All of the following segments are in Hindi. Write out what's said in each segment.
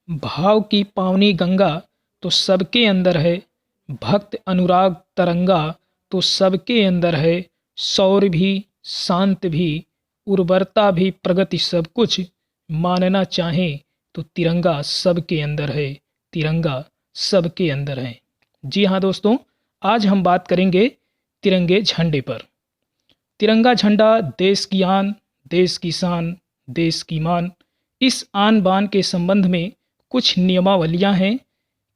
भाव की पावनी गंगा तो सबके अंदर है, भक्त अनुराग तरंगा तो सबके अंदर है, शौर्य भी शांत भी उर्वरता भी प्रगति सब कुछ मानना चाहें तो तिरंगा सबके अंदर है, तिरंगा सबके अंदर है। जी हाँ दोस्तों, आज हम बात करेंगे तिरंगे झंडे पर। तिरंगा झंडा देश की आन, देश की शान, देश की मान। इस आन बान के संबंध में कुछ नियमावलियां हैं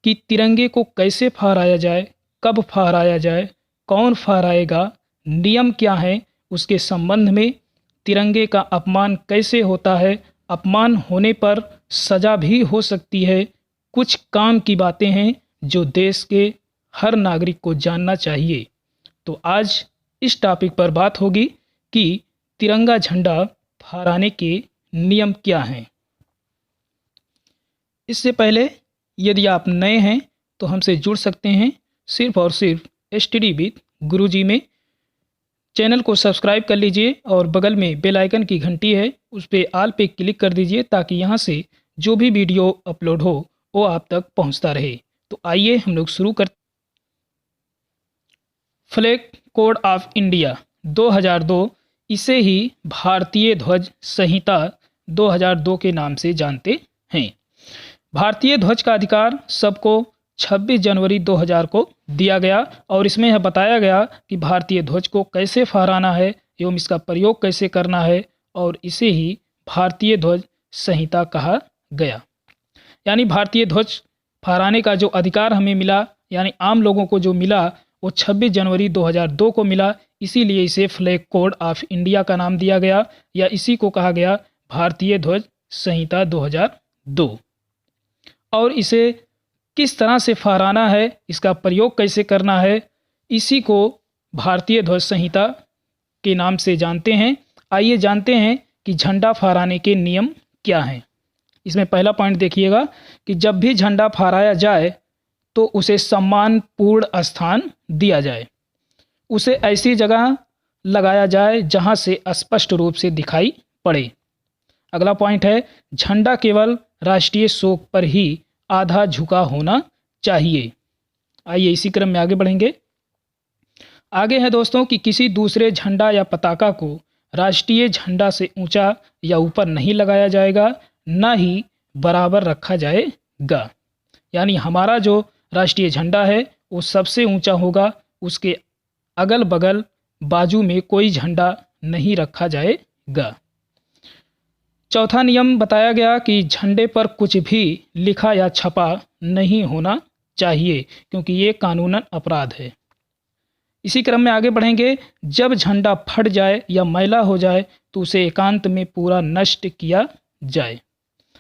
कि तिरंगे को कैसे फहराया जाए, कब फहराया जाए, कौन फहराएगा, नियम क्या है, उसके संबंध में तिरंगे का अपमान कैसे होता है, अपमान होने पर सज़ा भी हो सकती है। कुछ काम की बातें हैं जो देश के हर नागरिक को जानना चाहिए। तो आज इस टॉपिक पर बात होगी कि तिरंगा झंडा फहराने के नियम क्या हैं। इससे पहले यदि आप नए हैं तो हमसे जुड़ सकते हैं सिर्फ और सिर्फ स्टडी विद गुरुजी में। चैनल को सब्सक्राइब कर लीजिए और बगल में बेल आइकन की घंटी है, उस पर ऑल पे क्लिक कर दीजिए ताकि यहाँ से जो भी वीडियो अपलोड हो वो आप तक पहुँचता रहे। तो आइए हम लोग शुरू करते। फ्लैग कोड ऑफ इंडिया 2002, इसे ही भारतीय ध्वज संहिता 2002 के नाम से जानते हैं। भारतीय ध्वज का अधिकार सबको 26 जनवरी 2000 को दिया गया और इसमें यह बताया गया कि भारतीय ध्वज को कैसे फहराना है एवं इसका प्रयोग कैसे करना है, और इसे ही भारतीय ध्वज संहिता कहा गया। यानी भारतीय ध्वज फहराने का जो अधिकार हमें मिला, यानी आम लोगों को जो मिला, वो 26 जनवरी 2002 को मिला। इसीलिए इसे फ्लैग कोड ऑफ इंडिया का नाम दिया गया, या इसी को कहा गया भारतीय ध्वज संहिता 2002। और इसे किस तरह से फहराना है, इसका प्रयोग कैसे करना है, इसी को भारतीय ध्वज संहिता के नाम से जानते हैं। आइए जानते हैं कि झंडा फहराने के नियम क्या हैं। इसमें पहला पॉइंट देखिएगा कि जब भी झंडा फहराया जाए तो उसे सम्मानपूर्ण स्थान दिया जाए, उसे ऐसी जगह लगाया जाए जहां से स्पष्ट रूप से दिखाई पड़े। अगला पॉइंट है, झंडा केवल राष्ट्रीय शोक पर ही आधा झुका होना चाहिए। आइए इसी क्रम में आगे बढ़ेंगे। आगे है दोस्तों कि किसी दूसरे झंडा या पताका को राष्ट्रीय झंडा से ऊंचा या ऊपर नहीं लगाया जाएगा, ना ही बराबर रखा जाएगा। यानी हमारा जो राष्ट्रीय झंडा है वो सबसे ऊंचा होगा, उसके अगल बगल बाजू में कोई झंडा नहीं रखा जाएगा। चौथा नियम बताया गया कि झंडे पर कुछ भी लिखा या छपा नहीं होना चाहिए, क्योंकि ये कानूनन अपराध है। इसी क्रम में आगे बढ़ेंगे। जब झंडा फट जाए या मैला हो जाए तो उसे एकांत में पूरा नष्ट किया जाए।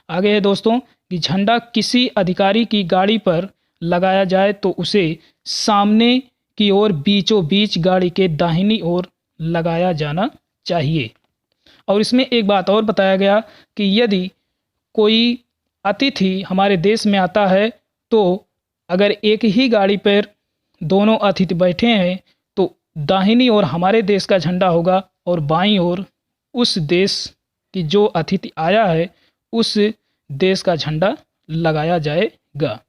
आगे है दोस्तों कि झंडा किसी अधिकारी की गाड़ी पर लगाया जाए तो उसे सामने की ओर बीचों बीच गाड़ी के दाहिनी ओर लगाया जाना चाहिए। और इसमें एक बात और बताया गया कि यदि कोई अतिथि हमारे देश में आता है तो अगर एक ही गाड़ी पर दोनों अतिथि बैठे हैं तो दाहिनी ओर हमारे देश का झंडा होगा और बाईं ओर उस देश की जो अतिथि आया है उस देश का झंडा लगाया जाएगा।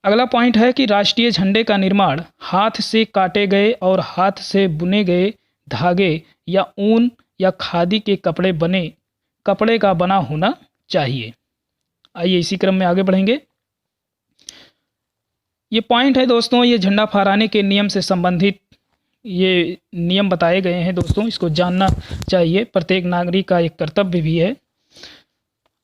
अगला पॉइंट है कि राष्ट्रीय झंडे का निर्माण हाथ से काटे गए और हाथ से बुने गए धागे या ऊन या खादी के कपड़े का बना होना चाहिए। आइए इसी क्रम में आगे बढ़ेंगे। ये पॉइंट है दोस्तों, ये झंडा फहराने के नियम से संबंधित ये नियम बताए गए हैं दोस्तों, इसको जानना चाहिए, प्रत्येक नागरिक का एक कर्तव्य भी है।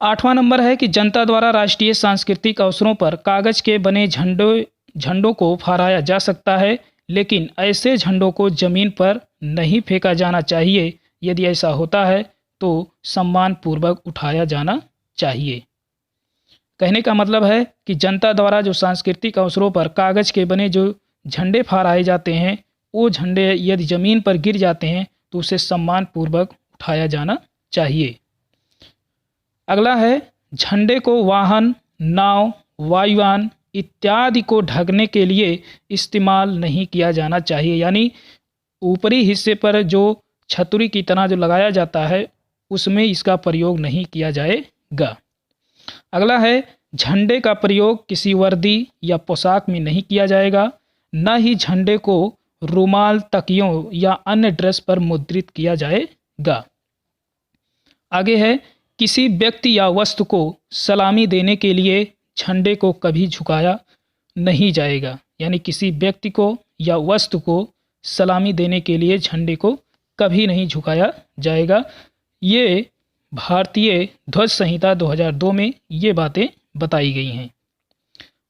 8वां नंबर है कि जनता द्वारा राष्ट्रीय सांस्कृतिक अवसरों पर कागज के बने झंडों को फहराया जा सकता है, लेकिन ऐसे झंडों को जमीन पर नहीं फेंका जाना चाहिए। यदि ऐसा होता है तो सम्मानपूर्वक उठाया जाना चाहिए। कहने का मतलब है कि जनता द्वारा जो सांस्कृतिक अवसरों पर कागज के बने जो झंडे फहराए जाते हैं, वो झंडे यदि ज़मीन पर गिर जाते हैं तो उसे सम्मानपूर्वक उठाया जाना चाहिए। अगला है, झंडे को वाहन, नाव, वायुयान इत्यादि को ढकने के लिए इस्तेमाल नहीं किया जाना चाहिए। यानी ऊपरी हिस्से पर जो छतरी की तरह जो लगाया जाता है उसमें इसका प्रयोग नहीं किया जाएगा। अगला है झंडे का प्रयोग किसी वर्दी या पोशाक में नहीं किया जाएगा, न ही झंडे को रुमाल, तकियों या अन्य ड्रेस पर मुद्रित किया जाएगा। आगे है किसी व्यक्ति या वस्तु को सलामी देने के लिए झंडे को कभी झुकाया नहीं जाएगा, यानी किसी व्यक्ति को या वस्तु को सलामी देने के लिए झंडे को कभी नहीं झुकाया जाएगा। ये भारतीय ध्वज संहिता 2002 में ये बातें बताई गई हैं।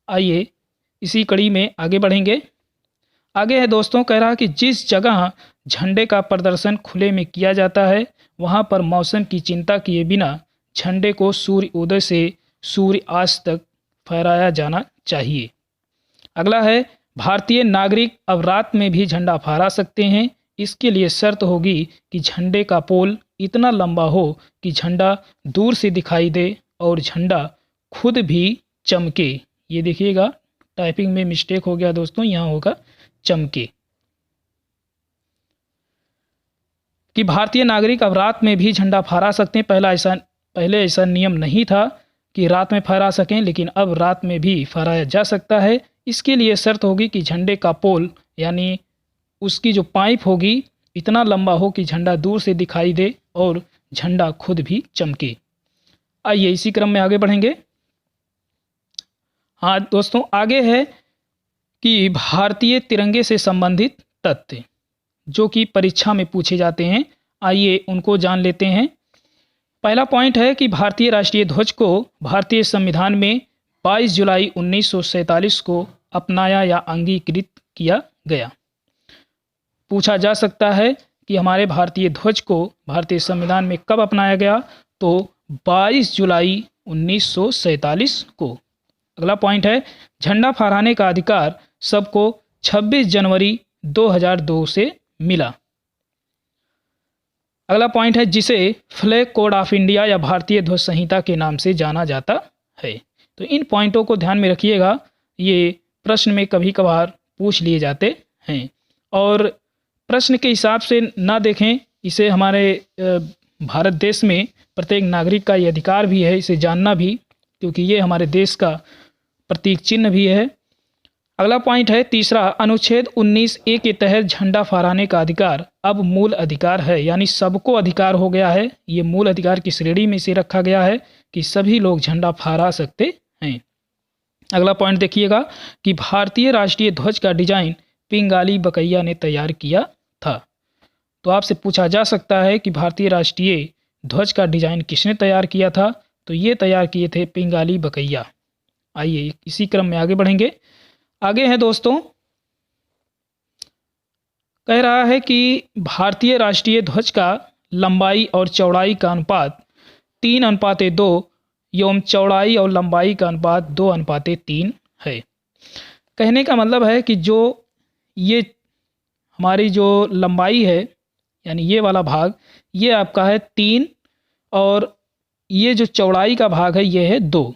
आइए इसी कड़ी में आगे बढ़ेंगे। आगे है दोस्तों, कह रहा कि जिस जगह झंडे का प्रदर्शन खुले में किया जाता है वहाँ पर मौसम की चिंता किए बिना झंडे को सूर्य उदय से सूर्य अस्त तक फहराया जाना चाहिए। अगला है भारतीय नागरिक अब रात में भी झंडा फहरा सकते हैं। इसके लिए शर्त होगी कि झंडे का पोल इतना लंबा हो कि झंडा दूर से दिखाई दे और झंडा खुद भी चमके। ये देखिएगा टाइपिंग में मिस्टेक हो गया दोस्तों, यहाँ होगा चमके। कि भारतीय नागरिक अब रात में भी झंडा फहरा सकते हैं। पहले ऐसा नियम नहीं था कि रात में फहरा सकें, लेकिन अब रात में भी फहराया जा सकता है। इसके लिए शर्त होगी कि झंडे का पोल यानी उसकी जो पाइप होगी इतना लंबा हो कि झंडा दूर से दिखाई दे और झंडा खुद भी चमके। आइए इसी क्रम में आगे बढ़ेंगे। हाँ दोस्तों, आगे है कि भारतीय तिरंगे से संबंधित तथ्य जो कि परीक्षा में पूछे जाते हैं। आइए उनको जान लेते हैं। पहला पॉइंट है कि भारतीय राष्ट्रीय ध्वज को भारतीय संविधान में 22 जुलाई 1947 को अपनाया या अंगीकृत किया गया। पूछा जा सकता है कि हमारे भारतीय ध्वज को भारतीय संविधान में कब अपनाया गया, तो 22 जुलाई 1947 को। अगला पॉइंट है झंडा फहराने का अधिकार सबको 26 जनवरी 2002 से मिला। अगला पॉइंट है जिसे फ्लैग कोड ऑफ इंडिया या भारतीय ध्वज संहिता के नाम से जाना जाता है। तो इन पॉइंटों को ध्यान में रखिएगा, ये प्रश्न में कभी कभार पूछ लिए जाते हैं और प्रश्न के हिसाब से ना देखें इसे। हमारे भारत देश में प्रत्येक नागरिक का ये अधिकार भी है इसे जानना भी, क्योंकि ये हमारे देश का प्रतीक चिन्ह भी है। अगला पॉइंट है तीसरा, अनुच्छेद 19A के तहत झंडा फहराने का अधिकार अब मूल अधिकार है, यानी सबको अधिकार हो गया है। ये मूल अधिकार की श्रेणी में से रखा गया है कि सभी लोग झंडा फहरा सकते हैं। अगला पॉइंट देखिएगा कि भारतीय राष्ट्रीय ध्वज का डिजाइन पिंगाली बकैया ने तैयार किया था। तो आपसे पूछा जा सकता है कि भारतीय राष्ट्रीय ध्वज का डिजाइन किसने तैयार किया था, तो ये तैयार किए थे पिंगाली बकैया। आइए इसी क्रम में आगे बढ़ेंगे। आगे है दोस्तों, कह रहा है कि भारतीय राष्ट्रीय ध्वज का लंबाई और चौड़ाई का अनुपात 3:2 एवं चौड़ाई और लंबाई का अनुपात 2:3 है। कहने का मतलब है कि जो ये हमारी जो लंबाई है यानी ये वाला भाग ये आपका है 3 और ये जो चौड़ाई का भाग है ये है 2।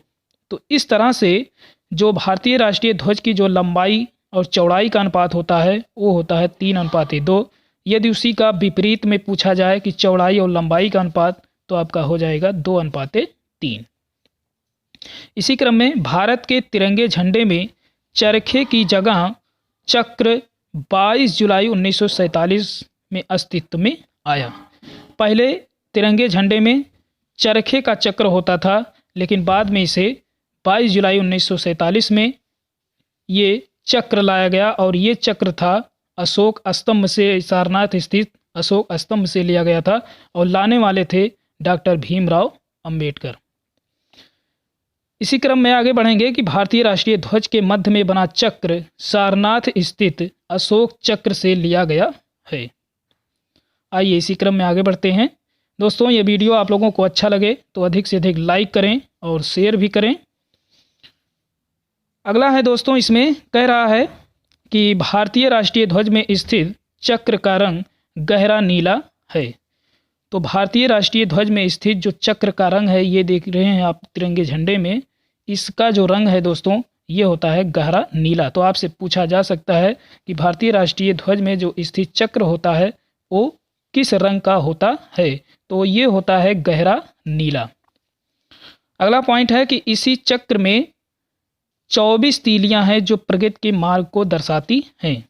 तो इस तरह से जो भारतीय राष्ट्रीय ध्वज की जो लंबाई और चौड़ाई का अनुपात होता है वो होता है 3:2। यदि उसी का विपरीत में पूछा जाए कि चौड़ाई और लंबाई का अनुपात, तो आपका हो जाएगा 2:3। इसी क्रम में भारत के तिरंगे झंडे में चरखे की जगह चक्र 22 जुलाई 1947 में अस्तित्व में आया। पहले तिरंगे झंडे में चरखे का चक्र होता था, लेकिन बाद में इसे 22 जुलाई 1947 में ये चक्र लाया गया और ये चक्र था अशोक स्तंभ से, सारनाथ स्थित अशोक स्तंभ से लिया गया था और लाने वाले थे डॉक्टर भीमराव अंबेडकर। इसी क्रम में आगे बढ़ेंगे कि भारतीय राष्ट्रीय ध्वज के मध्य में बना चक्र सारनाथ स्थित अशोक चक्र से लिया गया है। आइए इसी क्रम में आगे बढ़ते हैं। दोस्तों ये वीडियो आप लोगों को अच्छा लगे तो अधिक से अधिक लाइक करें और शेयर भी करें। अगला है दोस्तों, इसमें कह रहा है कि भारतीय राष्ट्रीय ध्वज में स्थित चक्र का रंग गहरा नीला है। तो भारतीय राष्ट्रीय ध्वज में स्थित जो चक्र का रंग है ये देख रहे हैं आप तिरंगे झंडे में, इसका जो रंग है दोस्तों ये होता है गहरा नीला। तो आपसे पूछा जा सकता है कि भारतीय राष्ट्रीय ध्वज में जो स्थित चक्र होता है वो किस रंग का होता है, तो ये होता है गहरा नीला। अगला पॉइंट है कि इसी चक्र में 24 तीलियां हैं जो प्रगति के मार्ग को दर्शाती हैं।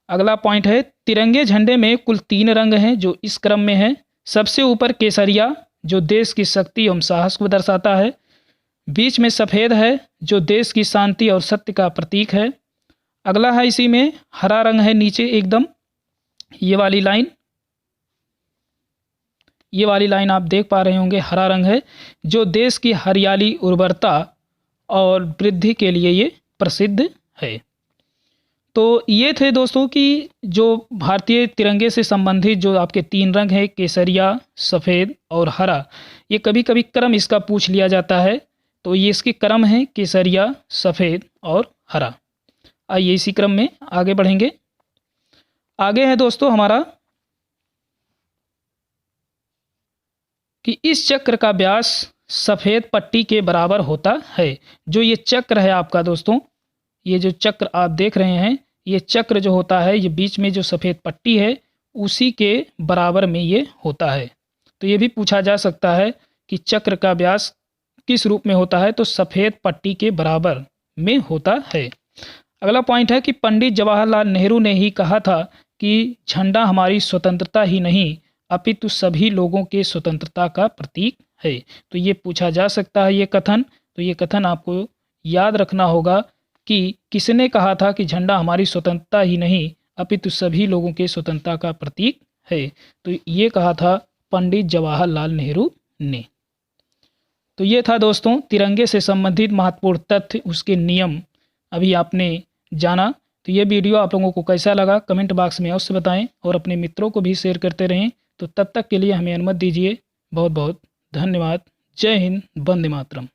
अगला पॉइंट है तिरंगे झंडे में कुल 3 रंग हैं जो इस क्रम में है। सबसे ऊपर केसरिया जो देश की शक्ति एवं साहस को दर्शाता है। बीच में सफ़ेद है जो देश की शांति और सत्य का प्रतीक है। अगला है इसी में हरा रंग है नीचे एकदम, ये वाली लाइन आप देख पा रहे होंगे, हरा रंग है जो देश की हरियाली, उर्वरता और वृद्धि के लिए ये प्रसिद्ध है। तो ये थे दोस्तों कि जो भारतीय तिरंगे से संबंधित जो आपके 3 रंग हैं, केसरिया, सफ़ेद और हरा, ये कभी कभी क्रम इसका पूछ लिया जाता है। तो ये इसके क्रम हैं केसरिया, सफ़ेद और हरा। आइए इसी क्रम में आगे बढ़ेंगे। आगे है दोस्तों हमारा कि इस चक्र का व्यास सफ़ेद पट्टी के बराबर होता है। जो ये चक्र है आपका दोस्तों, ये जो चक्र आप देख रहे हैं, ये चक्र जो होता है, ये बीच में जो सफ़ेद पट्टी है उसी के बराबर में ये होता है। तो ये भी पूछा जा सकता है कि चक्र का व्यास किस रूप में होता है, तो सफ़ेद पट्टी के बराबर में होता है। अगला पॉइंट है कि पंडित जवाहरलाल नेहरू ने ही कहा था कि झंडा हमारी स्वतंत्रता ही नहीं अपितु सभी लोगों के स्वतंत्रता का प्रतीक है। तो ये पूछा जा सकता है ये कथन। तो ये कथन आपको याद रखना होगा कि किसने कहा था कि झंडा हमारी स्वतंत्रता ही नहीं अपितु सभी लोगों के स्वतंत्रता का प्रतीक है। तो ये कहा था पंडित जवाहरलाल नेहरू ने। तो ये था दोस्तों तिरंगे से संबंधित महत्वपूर्ण तथ्य, उसके नियम अभी आपने जाना। तो ये वीडियो आप लोगों को कैसा लगा कमेंट बॉक्स में अवश्य बताएं और अपने मित्रों को भी शेयर करते रहें। तो तब तक के लिए हमें अनुमति दीजिए। बहुत बहुत धन्यवाद। जय हिंद, वंदे मातरम।